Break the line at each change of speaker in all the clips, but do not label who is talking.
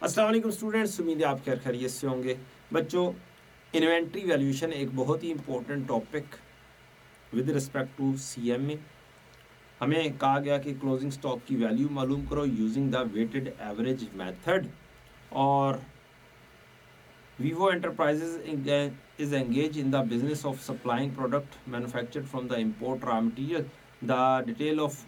अस्सलाम वालेकुम स्टूडेंट्स, उम्मीद है आप खैर खैरियत से होंगे। बच्चों, इन्वेंट्री वैल्यूएशन एक बहुत ही important topic with respect to CMA. हमें कहा गया कि क्लोजिंग स्टॉक की वैल्यू मालूम करो using the weighted average method. और Vivo enterprises is engaged in the business of supplying product manufactured from the import raw material. The detail of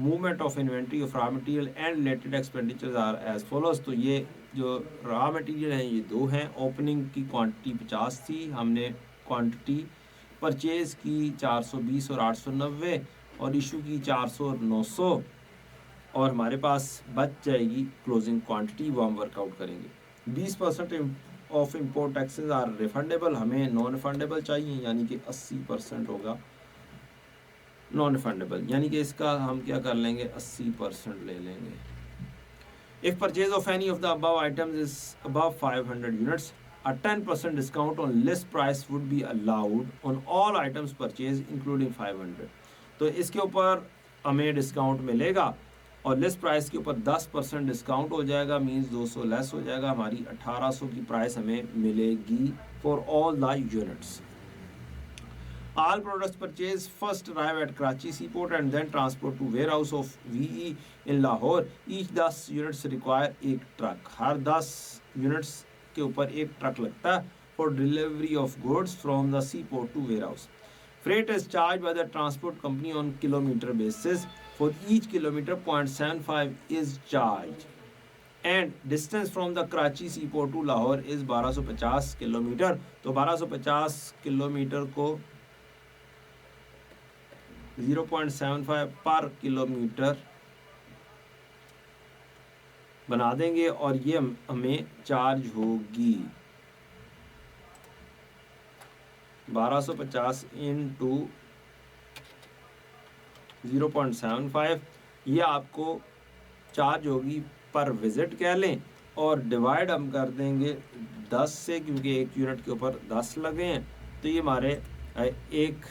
movement of inventory of raw material and related expenditures are as follows। तो ये जो raw material हैं ये दो हैं। Opening की quantity 50 थी, हमने क्वांटिटी परचेज की 420 और 890 और इशू की 400 और 900 और हमारे पास बच जाएगी क्लोजिंग क्वांटिटी, वो हम वर्कआउट करेंगे। 20% of import taxes are refundable, हमें नॉन रिफंडेबल चाहिए, यानी कि 80% होगा नॉन रिफंडेबल, यानी कि इसका हम क्या कर लेंगे 80% ले लेंगे। If purchase of any of the above items is above 500 units, a 10% discount on list price would be allowed on all items purchase including 500। तो इसके ऊपर हमें डिस्काउंट मिलेगा और लिस्ट प्राइस के ऊपर 10% डिस्काउंट हो जाएगा, मींस 200 लेस हो जाएगा, हमारी 1800 की प्राइस हमें मिलेगी for all the units. All products purchased first arrive at Karachi seaport and then transport to warehouse of VE in Lahore. Each 10 units require एक ट्रक, हर 10 यूनिट्स के ऊपर एक ट्रक लगता है for delivery of goods from the seaport to warehouse. Freight is charged by the transport company on kilometer basis. For each kilometer, 0.75 is charged. And distance from the Karachi seaport to Lahore is 1250 kilometre. तो 1250 kilometre को 0.75 पर kilometre बना देंगे और ये हमें charge होगी 1250 into 0.75, ये आपको चार्ज होगी पर विजिट कह लें और डिवाइड हम कर देंगे 10 से, क्योंकि एक यूनिट के ऊपर 10 लगे हैं। तो ये हमारे एक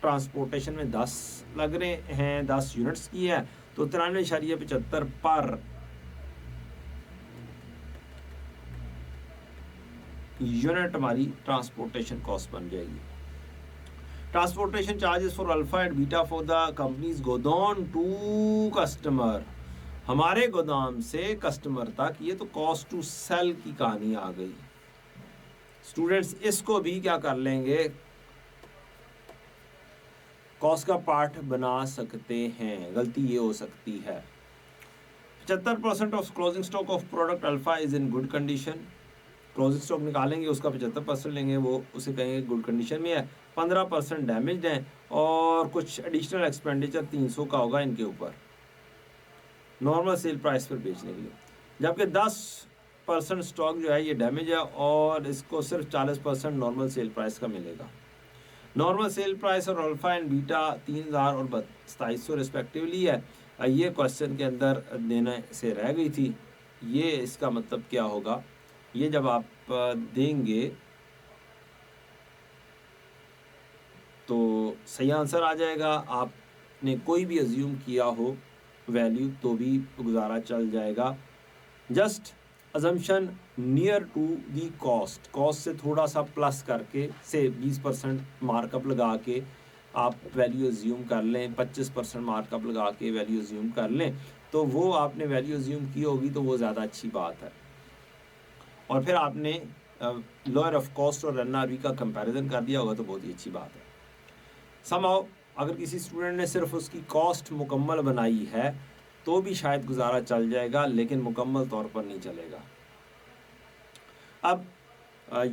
ट्रांसपोर्टेशन में 10 लग रहे हैं, 10 यूनिट्स की है, तो 93.75 पर यूनिट हमारी ट्रांसपोर्टेशन कॉस्ट बन जाएगी। Transportation charges for alpha and beta for the companies godown to customer, हमारे गोदाम से कस्टमर तक, ये तो कॉस्ट टू सेल की कहानी आ गई। स्टूडेंट्स, इसको भी क्या कर लेंगे, कॉस्ट का पार्ट बना सकते हैं। गलती ये हो सकती है। 75% of closing stock of product alpha is in good condition. Closing stock निकालेंगे, उसका 75% लेंगे, वो उसे कहेंगे गुड कंडीशन में है। 15% डैमेज्ड है और कुछ एडिशनल एक्सपेंडिचर 300 का होगा इनके ऊपर नॉर्मल सेल प्राइस पर बेचने के लिए। जबकि 10% स्टॉक जो है ये डैमेज है और इसको सिर्फ 40% नॉर्मल सेल प्राइस का मिलेगा। नॉर्मल सेल प्राइस और अल्फा एंड बीटा 3000 और 2700 रिस्पेक्टिवली है। ये क्वेश्चन के अंदर देने से रह गई थी। ये इसका मतलब क्या होगा, ये जब आप देंगे तो सही आंसर आ जाएगा। आपने कोई भी अज्यूम किया हो वैल्यू तो भी गुजारा चल जाएगा। Just assumption near to the cost, cost से थोड़ा सा प्लस करके से 20% मार्कअप लगा के आप वैल्यू अज्यूम कर लें, 25% मार्कअप लगा के वैल्यू अज्यूम कर लें, तो वो आपने वैल्यू अज्यूम की होगी तो वो ज़्यादा अच्छी बात है। और फिर आपने लोअर ऑफ कॉस्ट और एनआरवी का कंपैरिजन कर दिया होगा तो बहुत ही अच्छी बात है। समहाउ अगर किसी स्टूडेंट ने सिर्फ उसकी कॉस्ट मुकम्मल बनाई है तो भी शायद गुजारा चल जाएगा, लेकिन मुकम्मल तौर पर नहीं चलेगा। अब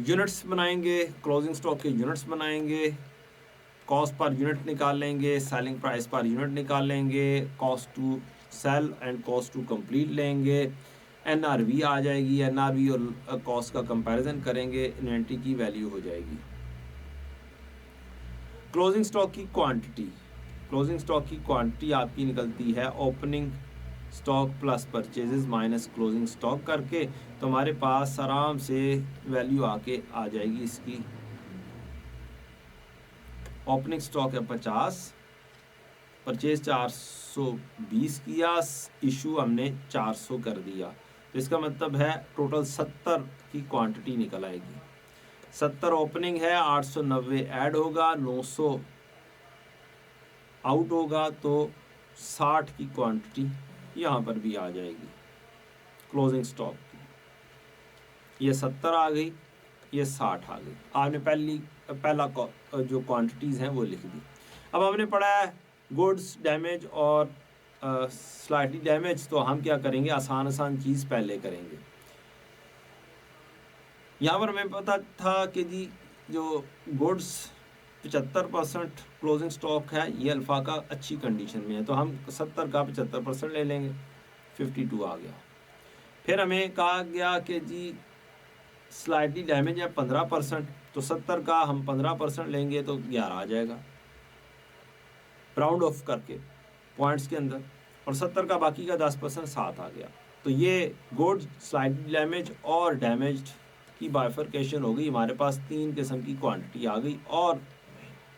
यूनिट्स बनाएंगे, क्लोजिंग स्टॉक के यूनिट्स बनाएंगे, कॉस्ट पर यूनिट निकालेंगे, सेलिंग प्राइस पर यूनिट निकालेंगे, cost to sell and cost to complete लेंगे, एनआरवी आ जाएगी, एनआरवी और कॉस्ट का कंपैरिजन करेंगे, इन्वेंट्री की वैल्यू हो जाएगी। क्लोजिंग स्टॉक की क्वांटिटी, क्लोजिंग स्टॉक की क्वांटिटी आपकी निकलती है opening stock plus purchases minus closing stock करके, तो हमारे पास आराम से वैल्यू आके आ जाएगी इसकी। ओपनिंग स्टॉक है 50, परचेज 420 किया, इशू हमने 400 कर दिया, तो इसका मतलब है टोटल 70 की क्वांटिटी निकल आएगी। 70 ओपनिंग है, 890 ऐड होगा, 900 आउट होगा, तो 60 की क्वांटिटी यहाँ पर भी आ जाएगी क्लोजिंग स्टॉक की। ये 70 आ गई, ये 60 आ गई। आपने पहला जो क्वांटिटीज़ हैं वो लिख दी। अब हमने पढ़ा है गुड्स डैमेज और स्लाइटली डैमेज, तो हम क्या करेंगे, आसान चीज़ पहले करेंगे। यहाँ पर हमें पता था कि जी जो गुड्स 75% क्लोजिंग स्टॉक है, ये अल्फ़ा का अच्छी कंडीशन में है, तो हम 70 का 75% ले लेंगे, 52 आ गया। फिर हमें कहा गया कि जी स्लाइटली डैमेज है 15%, तो 70 का हम 15% लेंगे तो 11 आ जाएगा राउंड ऑफ करके पॉइंट्स के अंदर, और 70 का बाकी का 10% 7 आ गया। तो ये गुड्स स्लाइटली डैमेज और डैमेज्ड की बाइफरकेशन हो गई। हमारे पास 3 किस्म की क्वांटिटी आ गई और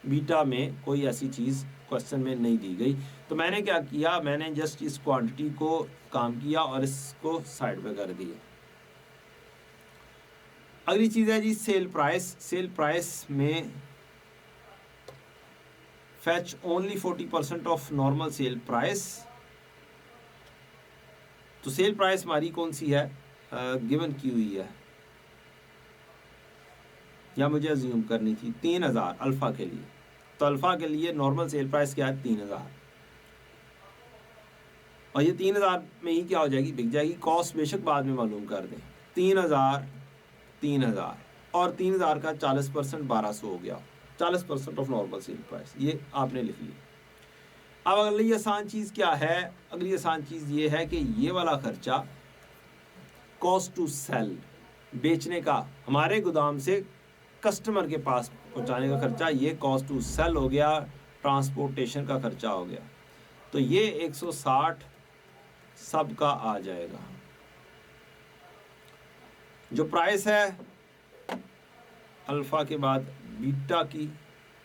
बीटा में कोई ऐसी चीज़ क्वेश्चन में नहीं दी गई। तो मैंने क्या किया, मैंने जस्ट इस क्वांटिटी को काम किया और इसको साइड पे कर दिया। अगली चीज़ है जी सेल प्राइस। सेल प्राइस में fetch only 40% of normal sale price. तो सेल प्राइस हमारी कौन सी है, गिवन की हुई है या मुझे अज्यूम करनी थी 3000 अल्फ़ा के लिए। तो अल्फ़ा के लिए नॉर्मल सेल प्राइस क्या है 3000, और ये 3000 में ही क्या हो जाएगी, बिक जाएगी। कॉस्ट बेशक बाद में मालूम कर दें। 3000 और 3000 का 40% 1200 हो गया, 40% ऑफ नॉर्मल सेल प्राइस, ये आपने लिख लिया। अब अगली आसान चीज़ क्या है, अगली आसान चीज़ ये है कि ये वाला खर्चा कॉस्ट टू सेल, बेचने का, हमारे गोदाम से कस्टमर के पास पहुंचाने का खर्चा, ये कॉस्ट टू सेल हो गया, ट्रांसपोर्टेशन का खर्चा हो गया। तो ये 160 सब का आ जाएगा। जो प्राइस है अल्फ़ा के बाद बीटा की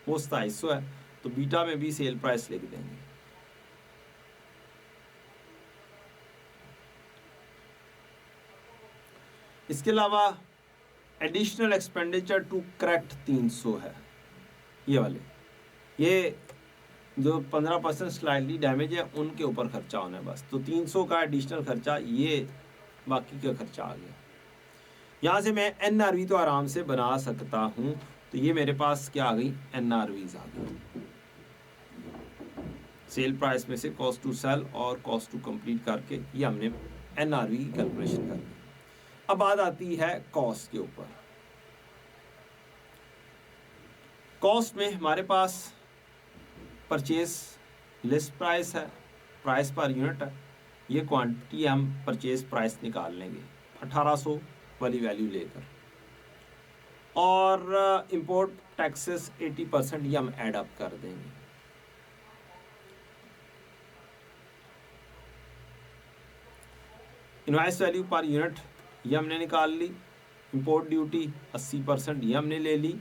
वो 2700 है, तो बीटा में भी सेल प्राइस लिख देंगे। इसके अलावा एडिशनल एक्सपेंडिचर टू करेक्ट 300 है, ये वाले, ये जो 15% स्लाइटली डैमेज है उनके ऊपर खर्चा होना है बस। तो 300 का एडिशनल खर्चा, ये बाकी का खर्चा आ गया। यहाँ से मैं NRV तो आराम से बना सकता हूँ। तो ये मेरे पास क्या आ गई, NRVs आ गई। सेल प्राइस में से कॉस्ट टू सेल और कॉस्ट टू कंप्लीट करके ये हमने NRV की कैलकुलेशन कर दी। अब बात आती है कॉस्ट के ऊपर। कॉस्ट में हमारे पास परचेज लिस्ट प्राइस है, प्राइस पर यूनिट है, ये क्वांटिटी हम परचेज प्राइस निकाल लेंगे 1800 वाली वैल्यू लेकर, और इंपोर्ट टैक्सेस 80% ये हम ऐड अप कर देंगे। इनवॉइस वैल्यू पर यूनिट ये हमने निकाल ली। इंपोर्ट ड्यूटी 80% ये हमने ले ली।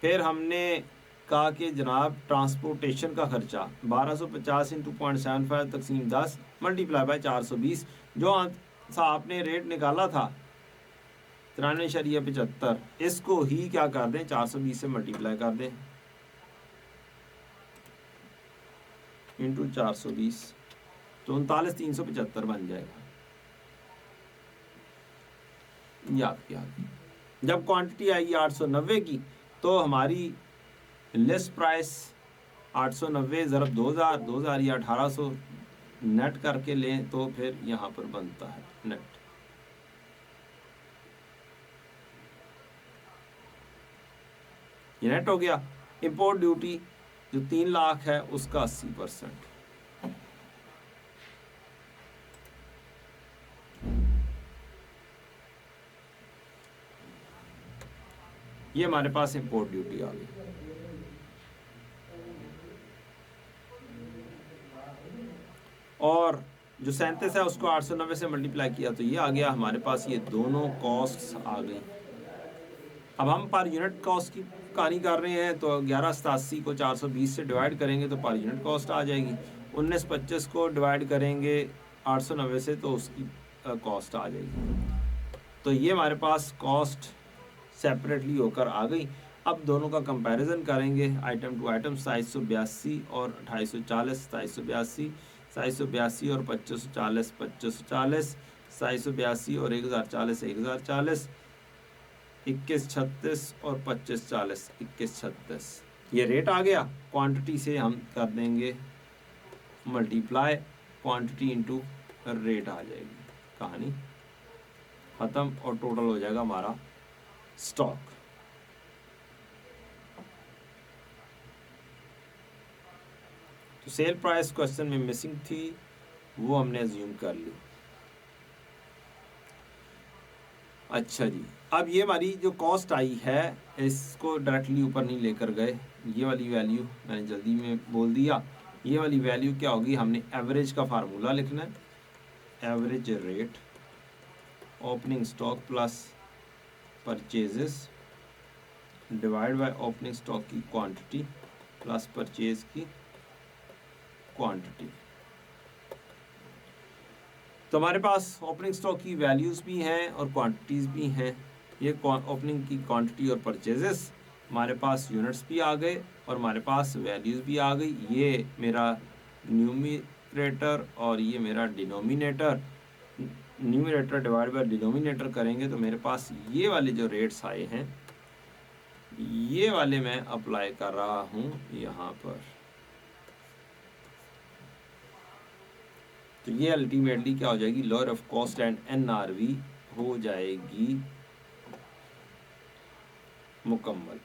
फिर हमने कहा कि जनाब ट्रांसपोर्टेशन का खर्चा 1250 इंटू 0.75 तकसीम 10 मल्टीप्लाई बाय 420, जो आपने रेट निकाला था 93.75, इसको ही क्या कर दें 420 से मल्टीप्लाई कर दें इंटू 420, तो 39,375 बन जाएगा। याद किया। जब क्वांटिटी आएगी 890 की, तो हमारी लिस्ट प्राइस 890 ज़रब 2000 या 1800 नेट करके लें तो फिर यहाँ पर बनता है नेट। ये नेट हो गया। इंपोर्ट ड्यूटी जो 3 लाख है उसका 80%। ये हमारे पास इंपोर्ट ड्यूटी आ गई। और जो 37 है उसको 890 से मल्टीप्लाई किया तो ये आ गया हमारे पास। ये दोनों कॉस्ट्स आ गई। अब हम पर यूनिट कॉस्ट की कहानी कर रहे हैं, तो 1187 को 420 से डिवाइड करेंगे तो पर यूनिट कॉस्ट आ जाएगी। 1925 को डिवाइड करेंगे 890 से तो उसकी कॉस्ट आ जाएगी। तो ये हमारे पास कॉस्ट सेपरेटली होकर आ गई। अब दोनों का कंपैरिजन करेंगे आइटम टू आइटम, 2782 और 2840, 2782, 2782 और 2540, 2540, 2782 और 1040, 1040, 2136 और 2540, 2136। ये रेट आ गया। क्वांटिटी से हम कर देंगे मल्टीप्लाई, क्वांटिटी इंटू रेट आ जाएगी, कहानी ख़त्म और टोटल हो जाएगा हमारा स्टॉक। तो सेल प्राइस क्वेश्चन में मिसिंग थी, वो हमने अज्यूम कर ली। अच्छा जी, अब ये हमारी जो कॉस्ट आई है इसको डायरेक्टली ऊपर नहीं लेकर गए। ये वाली वैल्यू मैंने जल्दी में बोल दिया। ये वाली वैल्यू क्या होगी, हमने एवरेज का फार्मूला लिखना है, average rate opening stock plus purchases divide by opening stock की क्वांटिटी प्लस परचेज की क्वांटिटी। तो हमारे पास ओपनिंग स्टॉक की वैल्यूज़ भी हैं और क्वांटिटीज़ भी हैं। ये ओपनिंग की क्वांटिटी और परचेजेस, हमारे पास यूनिट्स भी आ गए और हमारे पास वैल्यूज़ भी आ गई। ये मेरा न्यूमरेटर और ये मेरा denominator. Numerator divide by denominator करेंगे तो मेरे पास ये वाले जो रेट्स आए हैं ये वाले मैं अप्लाई कर रहा हूँ यहाँ पर। तो ये अल्टीमेटली क्या हो जाएगी, lower of cost and NRV हो जाएगी मुकम्मल।